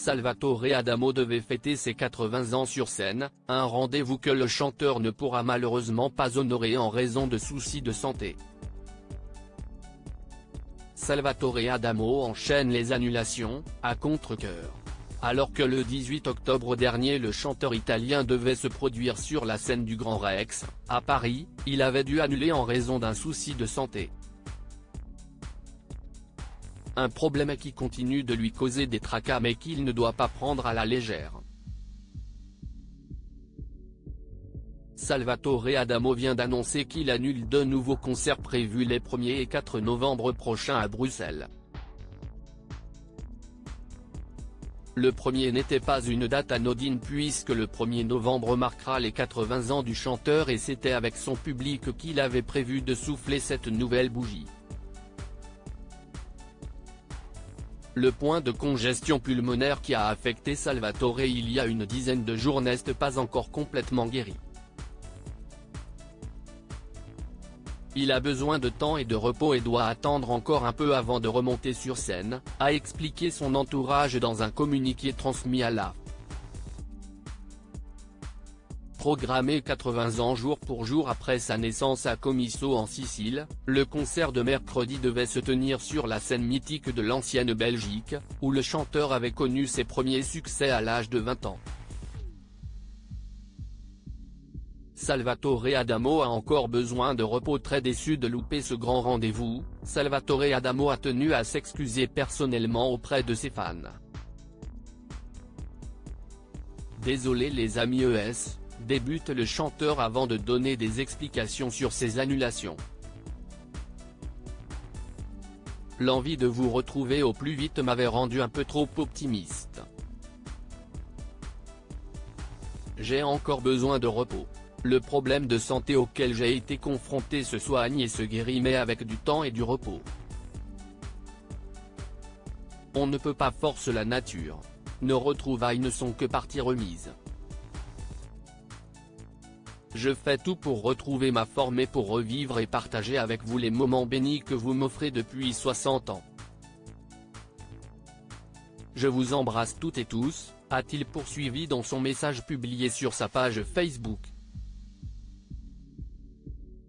Salvatore Adamo devait fêter ses 80 ans sur scène, un rendez-vous que le chanteur ne pourra malheureusement pas honorer en raison de soucis de santé. Salvatore Adamo enchaîne les annulations, à contre-cœur. Alors que le 18 octobre dernier le chanteur italien devait se produire sur la scène du Grand Rex, à Paris, il avait dû annuler en raison d'un souci de santé. Un problème qui continue de lui causer des tracas mais qu'il ne doit pas prendre à la légère. Salvatore Adamo vient d'annoncer qu'il annule deux nouveaux concerts prévus les 1er et 4 novembre prochains à Bruxelles. Le premier n'était pas une date anodine puisque le 1er novembre marquera les 80 ans du chanteur et c'était avec son public qu'il avait prévu de souffler cette nouvelle bougie. Le point de congestion pulmonaire qui a affecté Salvatore il y a une dizaine de jours n'est pas encore complètement guéri. Il a besoin de temps et de repos et doit attendre encore un peu avant de remonter sur scène, a expliqué son entourage dans un communiqué transmis à l'AF. Programmé 80 ans jour pour jour après sa naissance à Comiso en Sicile, le concert de mercredi devait se tenir sur la scène mythique de l'ancienne Belgique, où le chanteur avait connu ses premiers succès à l'âge de 20 ans. Salvatore Adamo a encore besoin de repos. Très déçu de louper ce grand rendez-vous, Salvatore Adamo a tenu à s'excuser personnellement auprès de ses fans. Désolé les amis débute le chanteur avant de donner des explications sur ses annulations. L'envie de vous retrouver au plus vite m'avait rendu un peu trop optimiste. J'ai encore besoin de repos. Le problème de santé auquel j'ai été confronté se soigne et se guérit mais avec du temps et du repos. On ne peut pas forcer la nature. Nos retrouvailles ne sont que partie remise. Je fais tout pour retrouver ma forme et pour revivre et partager avec vous les moments bénis que vous m'offrez depuis 60 ans. Je vous embrasse toutes et tous, a-t-il poursuivi dans son message publié sur sa page Facebook.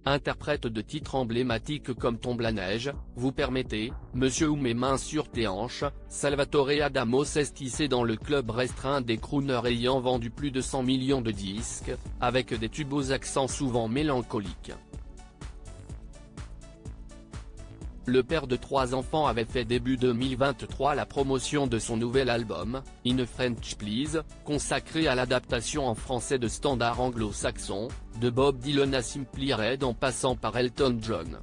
Interprète de titres emblématiques comme Tombe la neige, Vous permettez, Monsieur ou Mes mains sur tes hanches, Salvatore Adamo s'est hissé dans le club restreint des crooners ayant vendu plus de 100 millions de disques, avec des tubes aux accents souvent mélancoliques. Le père de 3 enfants avait fait début 2023 la promotion de son nouvel album, In French Please, consacré à l'adaptation en français de standards anglo-saxons, de Bob Dylan à Simply Red en passant par Elton John.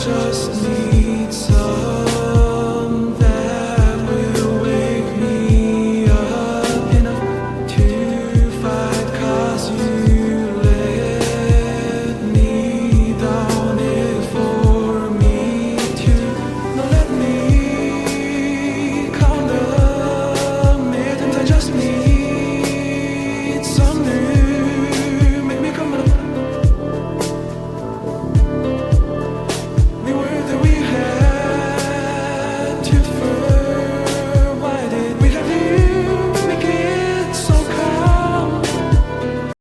Just